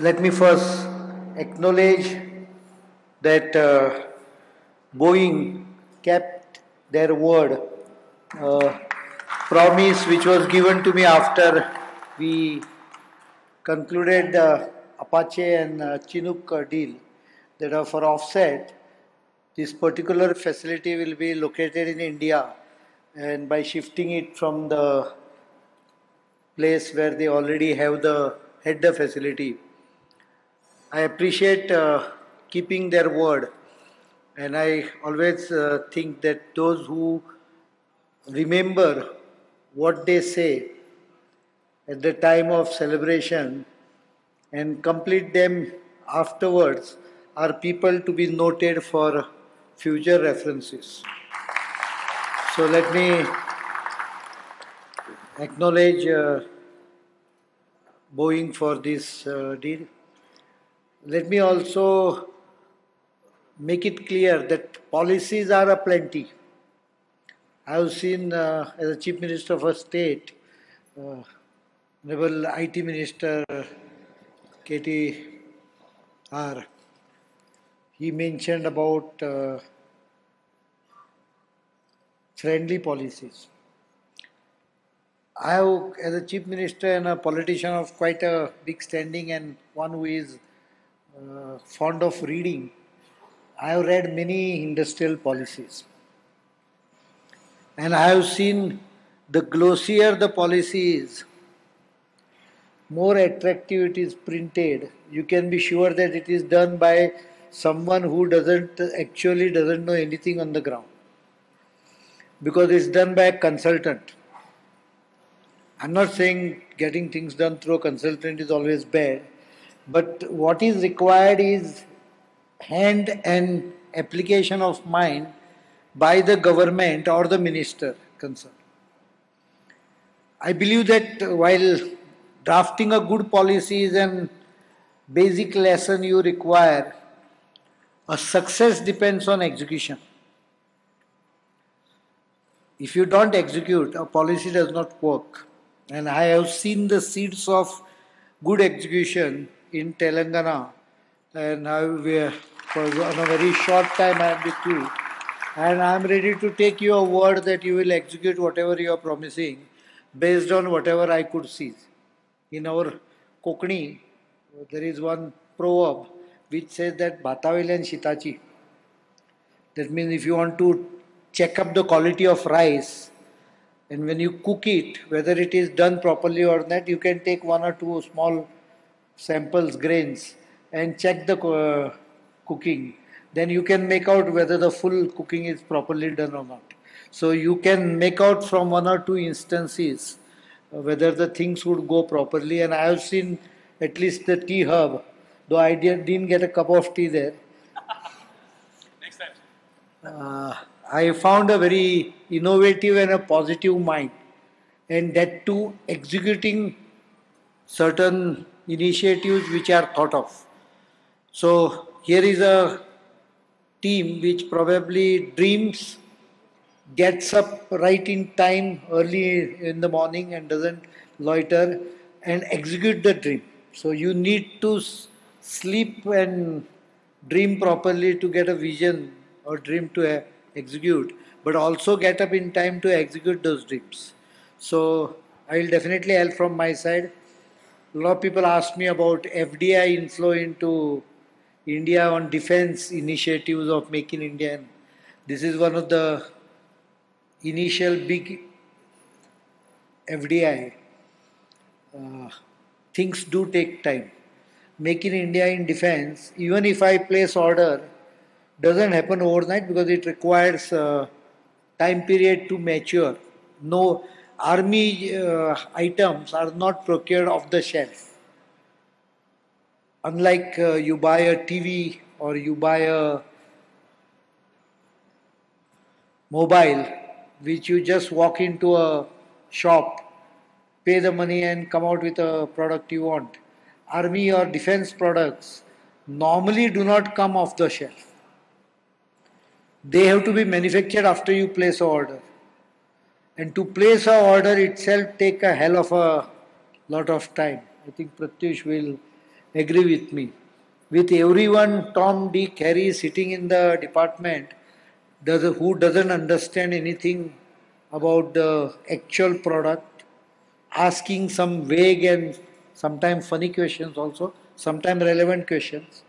Let me first acknowledge that Boeing kept their word, uh, promise which was given to me after we concluded the Apache and Chinook deal, that for offset, this particular facility will be located in India, and by shifting it from the place where they already have the header facility, I appreciate keeping their word, and I always think that those who remember what they say at the time of celebration and complete them afterwards are people to be noted for future references. So let me acknowledge Boeing for this deal. Let me also make it clear that policies are aplenty. I have seen as a Chief Minister of a state, Honorable IT Minister KTR, he mentioned about friendly policies. I have, as a Chief Minister and a politician of quite a big standing and one who is fond of reading, I have read many industrial policies. And I have seen the glossier the policy is, more attractive it is printed. You can be sure that it is done by someone who doesn't know anything on the ground. Because it's done by a consultant. I'm not saying getting things done through a consultant is always bad, but what is required is hand and application of mind by the government or the minister concerned. I believe that while drafting a good policy is an basic lesson you require, a success depends on execution. If you don't execute, a policy does not work. And I have seen the seeds of good execution in Telangana, and for a very short time I am with you, and I am ready to take your word that you will execute whatever you are promising based on whatever I could see. In our Kokni, there is one proverb which says that Bhatavil and Shitachi. That means if you want to check up the quality of rice, and when you cook it, whether it is done properly or not, you can take one or two small samples, grains, and check the cooking. Then you can make out whether the full cooking is properly done or not. So you can make out from one or two instances whether the things would go properly. And I have seen at least the tea herb, though I didn't get a cup of tea there. Next time. I found a very innovative and a positive mind, and that too executing certain initiatives which are thought of. So here is a team which probably dreams, gets up right in time early in the morning and doesn't loiter and execute the dream. So you need to sleep and dream properly to get a vision or dream to execute, but also get up in time to execute those dreams. So I will definitely help from my side. A lot of people ask me about FDI inflow into India on defense initiatives of Make in India. And this is one of the initial big FDI. Things do take time. Make in India in defense, even if I place order, doesn't happen overnight because it requires time period to mature. No, army items are not procured off the shelf. Unlike you buy a TV or you buy a mobile, which you just walk into a shop, pay the money and come out with a product you want. Army or defense products normally do not come off the shelf. They have to be manufactured after you place an order. And to place an order itself take a hell of a lot of time. I think Pratyush will agree with me. With everyone, Tom, Dick, Harry sitting in the department, who doesn't understand anything about the actual product, asking some vague and sometimes funny questions also, sometimes relevant questions.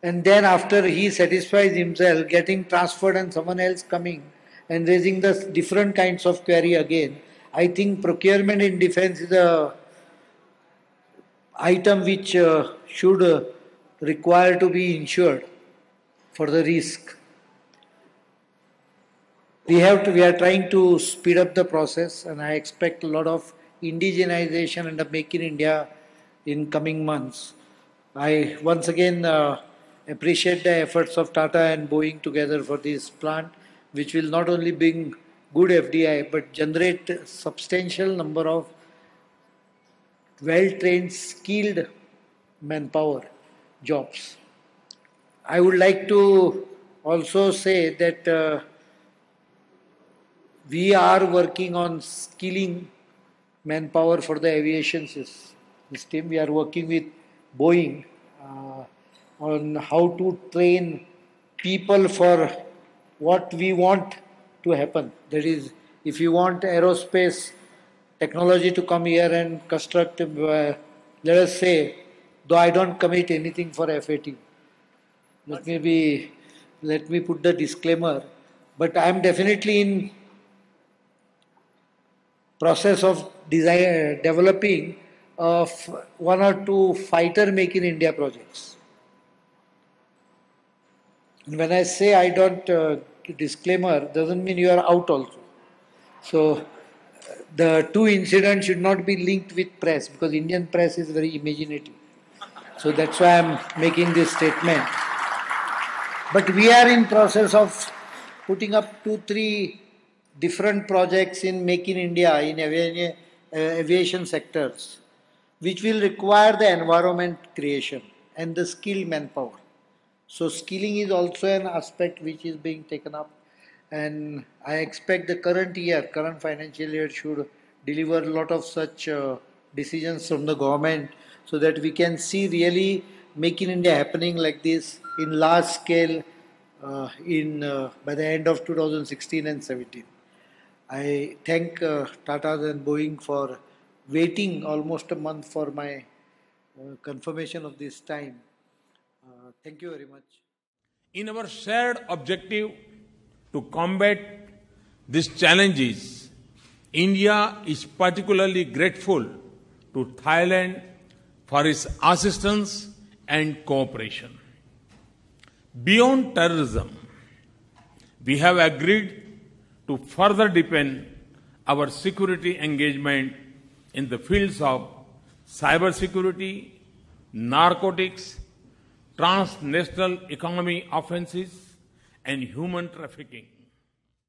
And then after he satisfies himself, getting transferred and someone else coming and raising the different kinds of query again. I think procurement in defense is a item which should require to be insured for the risk. We are trying to speed up the process, and I expect a lot of indigenization and a Make in India in coming months. I once again appreciate the efforts of Tata and Boeing together for this plant, which will not only bring good FDI but generate substantial number of well-trained, skilled manpower jobs. I would like to also say that we are working on skilling manpower for the aviation system. We are working with Boeing on how to train people for what we want to happen. That is, if you want aerospace technology to come here and construct, let us say, though I don't commit anything for FAT. Let me be, let me put the disclaimer, but I am definitely in process of developing one or two fighter Make in India projects. And when I say I don't disclaimer, doesn't mean you are out also. So the two incidents should not be linked with press because Indian press is very imaginative. So that's why I'm making this statement. But we are in process of putting up 2-3 different projects in Make in India in aviation sectors, which will require the environment creation and the skilled manpower. So skilling is also an aspect which is being taken up, and I expect the current financial year should deliver a lot of such decisions from the government so that we can see really Make in India happening like this in large scale by the end of 2016 and 17. I thank Tata and Boeing for waiting almost a month for my confirmation of this time. Thank you very much. In our shared objective to combat these challenges, India is particularly grateful to Thailand for its assistance and cooperation. Beyond terrorism, we have agreed to further deepen our security engagement in the fields of cybersecurity, narcotics, transnational economy offences, and human trafficking.